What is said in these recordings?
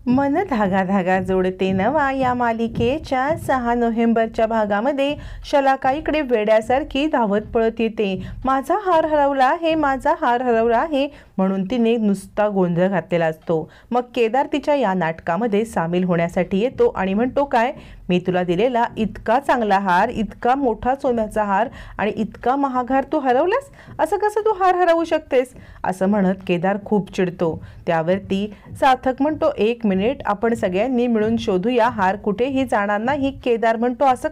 मन धागा धागा जोडते नवा या मालिकेच्या 6 नोव्हेंबरच्या भागामध्ये शलाका इकडे वेड्यासारखी धावत पळत येते. माझा हार हरवला आहे, माझा हार हरवला आहे म्हणून तिने नुसता गोंधळ घातलेला असतो. मग केदार तिच्या या नाटकामध्ये सामील होण्यासाठी येतो आणि म्हणतो, काय मी तुला दिलेला इतका चांगला हार, इतका मोठा सोन्याचा हार आणि इतका महाग हार तू हरवलास, असं कसं तू हार हरवू शकतेस, असं म्हणत केदार खूप चिडतो. त्यावरती सार्थक म्हणतो, 1 मिनिट, आपण सगळ्यांनी मिळून शोधूया, हार कुठेही जाणार नाही. केदार म्हणतो, असं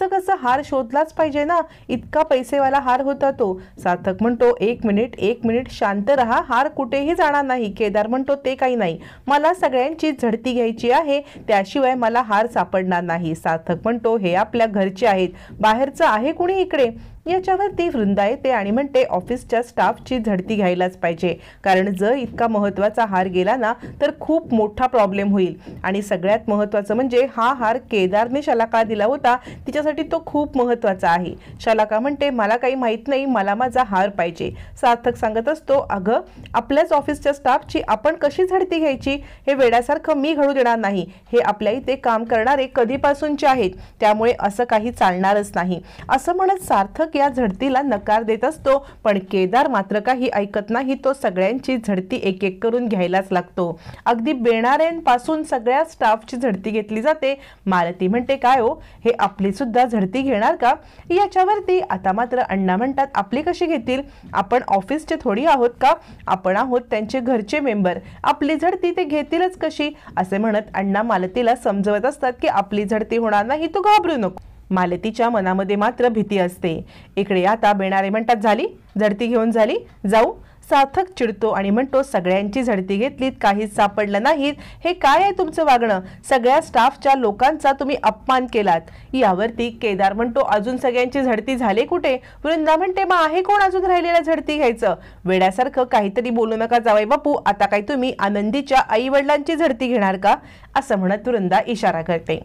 कसं, हार शोधलाच पाहिजे ना, इतका पैसेवाला हार होता तो. सार्थक म्हणतो, 1 मिनिट शांत रहा, हार कुठेही जाणार नाही. केदार म्हणतो, ते काही नाही, मला सगळ्यांची झडती घ्यायची आहे, त्याशिवाय मला हार सापडणार नाही. सार्थक म्हणतो, हे आपल्या घरचे आहेत, बाहेरचं आहे कुणी इकडे. याच्यावरती वृंदा येते आणि म्हणते, ऑफिसच्या स्टाफची झडती घ्यायलाच पाहिजे, कारण जर इतका महत्त्वाचा हार गेला ना तर खूप मोठा प्रॉब्लेम होईल. आणि सगळ्यात महत्त्वाचं म्हणजे हा हार केदारने शलाका दिला होता, तिच्यासाठी तो खूप महत्त्वाचा आहे. शलाका म्हणते, मला काही माहीत नाही, मला माझा हार पाहिजे. सार्थक सांगत असतो, अगं आपल्याच ऑफिसच्या स्टाफची आपण कशी झडती घ्यायची, हे वेड्यासारखं मी घडू देणार नाही. हे आपल्या इथे काम करणारे कधीपासूनचे आहेत, त्यामुळे असं काही चालणारच नाही. असं म्हणत सार्थक या झडतीला नकार देत असतो, पण केदार मात्र काही ऐकत नाही. तो सगळ्यांची झडती एक एक करून घ्यायलाच लागतो. अगदी बेणाऱ्यांपासून सगळ्या स्टाफची झडती घेतली जाते. मालती म्हणते, काय हो, हे आपली सुद्धा झडती घेणार का? याच्यावरती आता मात्र अण्णा म्हणतात, आपली कशी घेतील, आपण ऑफिसचे थोडी आहोत का, आपण आहोत त्यांचे घरचे मेंबर, आपली झडती ते घेतीलच कशी, असे म्हणत अण्णा मालतीला समजवत असतात की आपली झडती होणार नाही, तू घाबरू नको. मालतीच्या मनामध्ये मात्र भीती असते. इकडे आता बेणारे म्हणतात, झाली झडती घेऊन, झाली, जाऊ. सार्थक चिडतो आणि म्हणतो, सगळ्यांची झडती घेतलीत, काहीच सापडलं नाहीत, हे काय आहे तुमचं वागणं, सगळ्या स्टाफच्या लोकांचा तुम्ही अपमान केलात. यावरती केदार म्हणतो, अजून सगळ्यांची झडती झाली कुठे? वृंदा म्हणते, मग आहे कोण अजून राहिलेल्या झडती घ्यायचं? वेड्यासारखं काहीतरी बोलू नका जावई बापू, आता काय तुम्ही आनंदीच्या आई वडिलांची झडती घेणार का, असं म्हणत वृंदा इशारा करते.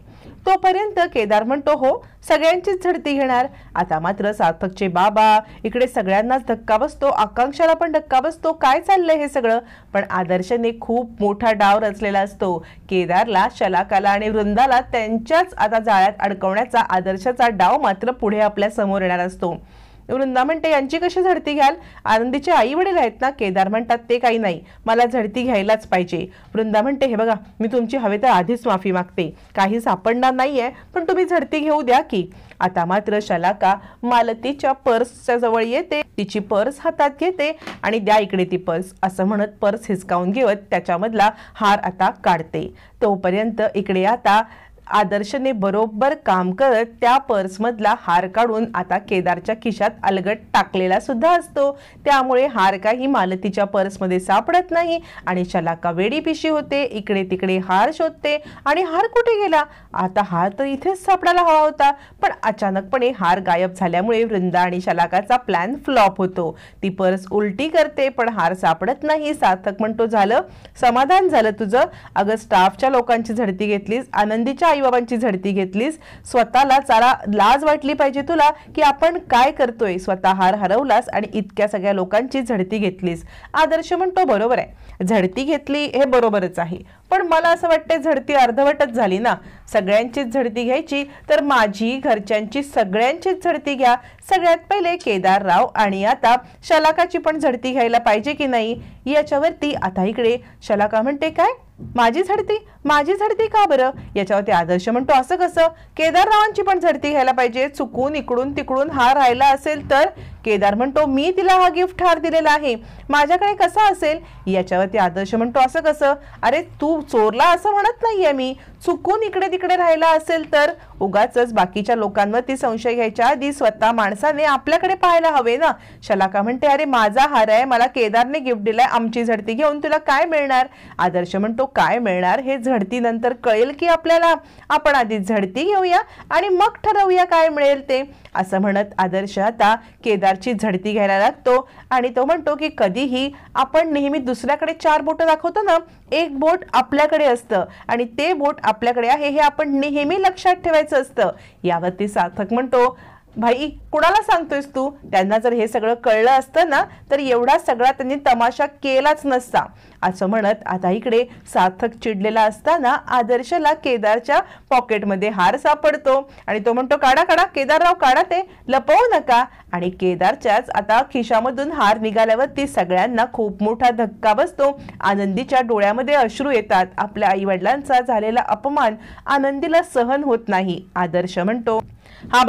तोपर्यंत केदार म्हणतो, हो सगळ्यांचीच झडती घेणार. आता मात्र सार्थकचे बाबा, इकडे सगळ्यांनाच धक्का बसतो, आकांक्षाला पण धक्का बसतो, काय चाललंय हे सगळं. पण आदर्शने खूप मोठा डाव रचलेला असतो. केदारला, शलाकाला आणि वृंदाला त्यांच्याच आता जाळ्यात अडकवण्याचा आदर्शाचा डाव मात्र पुढे आपल्या समोर येणार असतो. वृंदा म्हणते, यांची कशी झडती घ्याल, आनंदीचे आई वडील आहेत ना. केदार म्हणतात, ते काही नाही, मला झडती घ्यायलाच पाहिजे. वृंदा म्हणते, हे बघा, मी तुमची हवे तर आधीच माफी मागते, काही सापडणार नाहीये, पण तुम्ही झडती घेऊ द्या की. आता मात्र शलाका मालतीच्या पर्सच्या जवळ येते, तिची पर्स हातात घेते आणि द्या इकडे ती पर्स, असं म्हणत पर्स हिसकावून घेत त्याच्यामधला हार आता काढते. तोपर्यंत इकडे आता आदर्शने बरोबर काम करत त्या पर्समधला हार काढून आता केदारच्या खिशात अलगट टाकलेला सुद्धा असतो. त्यामुळे हार काही मालतीच्या पर्समध्ये सापडत नाही आणि शलाका वेडी पिशी होते, इकडे तिकडे हार शोधते आणि हार कुठे गेला, आता हार तर इथेच सापडायला हवा होता. पण अचानकपणे हार गायब झाल्यामुळे वृंदा आणि शलाकाचा प्लॅन फ्लॉप होतो. ती पर्स उलटी करते पण हार सापडत नाही. सार्थक म्हणतो, झालं, समाधान झालं तुझं, अगं स्टाफच्या लोकांची झडती घेतलीस, आनंदीच्या आईबाबांची झडती घेतलीस, स्वतःला जरा लाज वाटली पाहिजे तुला की आपण काय करतोय, स्वतः हार हरवलास आणि इतक्या सगळ्या लोकांची झडती घेतलीस. आदर्श म्हणतो, बरोबर आहे, झडती घेतली हे बरोबरच आहे, पण मला असं वाटतं झडती अर्धवटच झाली ना, सगळ्यांचीच झडती घ्यायची तर माझी, घरच्यांची, सगळ्यांचीच झडती घ्या. सगळ्यात पहिले केदारराव आणि आता शलाकाची पण झडती घ्यायला पाहिजे की नाही. याच्यावरती आता इकडे शलाका म्हणते, काय माझी झडती का बरं? याच्यावरती आदर्श म्हणतो, असं कसं, केदाररावांची पण झडती घ्यायला पाहिजे, चुकून इकडून तिकडून हार राहिला असेल तर. केदार म्हणतो, मी तिला हा गिफ्ट हार दिलेला आहे, माझ्याकडे कसा असेल? याच्यावरती आदर्श म्हणतो, असं कसं, अरे तू चोरला असं म्हणत नाहीये मी, चुकून इकडे तिकडे राहिला असेल तर. उगाचच बाकीच्या लोकांवरती संशय घ्यायच्या आधी स्वतः माणसाने आपल्याकडे पाहायला हवे ना. शलाका म्हणते, अरे माझा हार आहे, मला केदारने गिफ्ट दिलाय, आमची झडती घेऊन तुला काय मिळणार? आदर्श म्हणतो, काय मिळणार हे झडती नंतर कळेल की आपल्याला, आपण आधी झडती घेऊया आणि मग ठरवूया काय मिळेल ते, असं म्हणत आदर्श आता केदारची झडती घ्यायला लागतो. आणि तो म्हणतो की कधीही आपण नेहमी दुसऱ्याकडे 4 बोट दाखवतो ना, एक बोट आपल्याकडे असतं आणि ते बोट आपल्याकडे आहे हे आपण नेहमी लक्षात ठेवायचं असतं. यावरती सार्थक म्हणतो, भाई कुणाला सांगतोयस तू? त्यांना जर हे सगळं कळलं असतं ना तर एवढा सगळा त्यांनी तमाशा केलाच नसता, असं म्हणत आता इकडे सार्थक चिडलेला असताना आदर्शला केदारच्या पॉकेटमध्ये हार सापडतो आणि तो म्हणतो काढा काढा केदारराव काढा, ते लपवू नका. आणि केदारच्याच आता खिशामधून हार निघाल्यावरती सगळ्यांना खूप मोठा धक्का बसतो. आनंदीच्या डोळ्यामध्ये अश्रू येतात. आपल्या आई वडिलांचा झालेला अपमान आनंदीला सहन होत नाही. आदर्श म्हणतो हा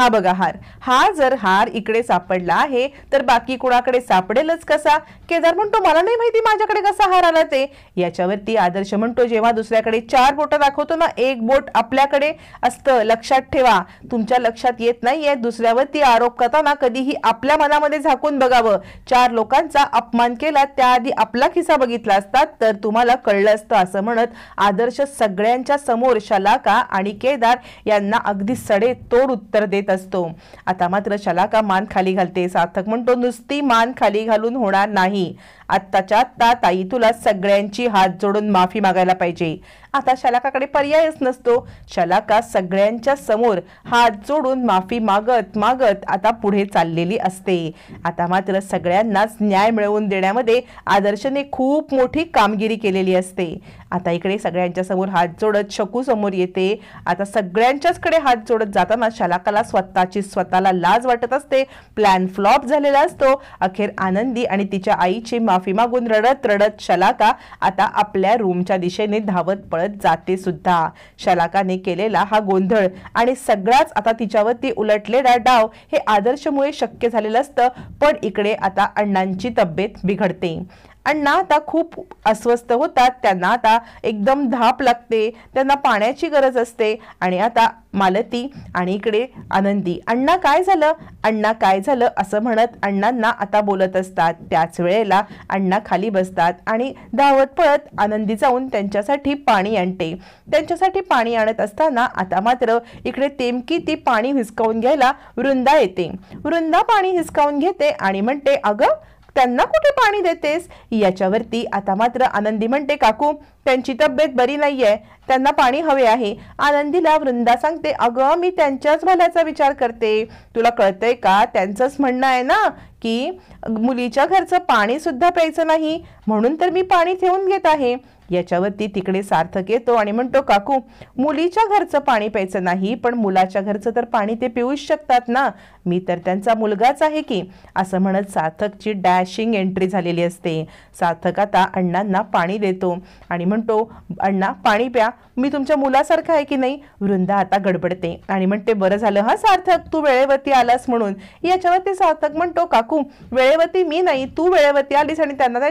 बघा हार, हा जर हार इकडे सापडला आहे तर बाकी कुणाकडे सापडेलच कसा? केदार म्हणतो मला नाही माहिती माझ्याकडे कसा हार आला ते. याच्यावरती आदर्श म्हणतो जेव्हा दुसऱ्याकडे 4 बोटं दाखवतो ना, एक बोट आपल्याकडे असतं, लक्षात ठेवा. तुमच्या लक्षात येत नाहीये, दुसऱ्यावरती आरोप करताना कधीही आपल्या मनामध्ये झाकून बघावं. 4 लोकांचा अपमान केला त्याआधी आपला खिसा बघितला असता तर तुम्हाला कळलं असतं, असं म्हणत आदर्श सगळ्यांच्या समोर शलाका आणि केदार यांना अगदी सडे तोड उत्तर देत असतो. आता मात्र शलाका मान खाली घालते. सार्थक म्हणतो नुसती मान खाली घालून होणार नाही, आत्ताच्या आत्ता ताई तुला सगळ्यांची हात जोडून माफी मागायला पाहिजे. आता शलाकाकडे पर्यायच नसतो. शलाका सगळ्यांच्या समोर हात जोडून माफी मागत मागत आता पुढे चाललेली असते. आता मात्र सगळ्यांनाच न्याय मिळवून देण्यामध्ये आदर्शने खूप मोठी कामगिरी केलेली असते. आता इकडे सगळ्यांच्या समोर हात जोडत शकू समोर येते. आता सगळ्यांच्याचकडे हात जोडत जाताना शलाकाला स्वतःला लाज वाटत असते. प्लॅन फ्लॉप झालेला असतो. अखेर आनंदी आणि तिच्या आईची माफी मागून रडत रडत शलाका आता आपल्या रूमच्या दिशेने धावत पळत जाते सुद्धा. शलाकाने केलेला हा गोंधळ आणि सगळाच आता तिच्यावरती उलटलेला डाव हे आदर्शमुळे शक्य झालेलं असतं. पण इकडे आता अण्णांची तब्येत बिघडते. अण्णा आता खूप अस्वस्थ होतात. त्यांना आता एकदम धाप लागते, त्यांना पाण्याची गरज असते. आणि आता मालती आणि इकडे आनंदी अण्णा काय झालं, अण्णा काय झालं असं म्हणत अण्णांना आता बोलत असतात. त्याच वेळेला अण्णा खाली बसतात आणि धावत पळत आनंदी जाऊन त्यांच्यासाठी पाणी आणते. त्यांच्यासाठी पाणी आणत असताना आता मात्र इकडे तेमकी ती पाणी हिसकावून घ्यायला वृंदा येते. वृंदा पाणी हिसकावून घेते आणि म्हणते अगं त्यांना कुठे पाणी देतेस? याच्यावरती आता मात्र आनंदी म्हणते काकू त्यांची तब्येत बरी नाहीये, त्यांना पाणी हवे आहे. आनंदीला वृंदा सांगते अगं मी त्यांच्याच भल्याचा विचार करते, तुला कळतंय का? त्यांचंच म्हणणं आहे ना की मुलीच्या घरचं पाणी सुद्धा प्यायचं नाही, म्हणून तर मी पाणी ठेवून घेत आहे. याच्यावरती तिकडे सार्थक येतो आणि म्हणतो काकू मुलीच्या घरचं पाणी प्यायचं नाही पण मुलाच्या घरचं तर पाणी ते पिऊच शकतात ना, मी तर त्यांचा मुलगाच आहे की, असं म्हणत सार्थकची डॅशिंग एंट्री झालेली असते. सार्थक आता अण्णांना पाणी देतो आणि म्हणतो अण्णा पाणी प्या, मी तुमच्या मुलासारखा आहे की नाही? वृंदा आता गडबडते आणि म्हणते बरं झालं हा सार्थक तू वेळेवरती आलास म्हणून. याच्यावरती सार्थक म्हणतो काकू वेळेवरती मी नाही, तू वेळेवरती आलीस आणि त्यांना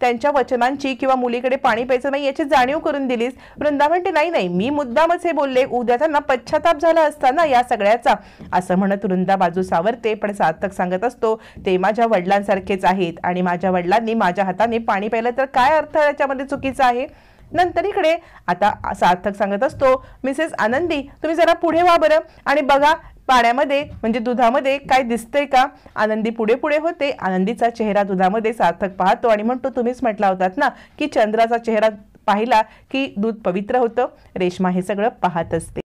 त्यांच्या वचनांची किंवा मुलीकडे पाणी प्यायचं नाही याची जाणीव करून दिलीस. वृंदा म्हणते नाही नाही मी मुद्दामच हे बोलले, उद्या त्यांना पश्चाताप झाला असता ना या सगळ्याचा, असं म्हणत वृंदा बाजू सावरते. पण सार्थक सांगत असतो ते माझ्या वडिलांसारखेच आहेत आणि माझ्या वडिलांनी माझ्या हाताने पाणी प्यायलं तर काय अर्थ याच्यामध्ये चुकीचा आहे? नंतर इकडे आता सार्थक सांगत असतो मिसेस आनंदी तुम्ही जरा पुढे व्हा बरं आणि बघा पाण्यामध्ये म्हणजे दुधामध्ये काय दिसतंय का? आनंदी पुढे पुढे होते. आनंदीचा चेहरा दुधामध्ये सार्थक पाहतो आणि म्हणतो तुम्हीच म्हटला होतात ना की चंद्राचा चेहरा पाहिला की दूध पवित्र होतं. रेश्मा हे सगळं पाहत असते.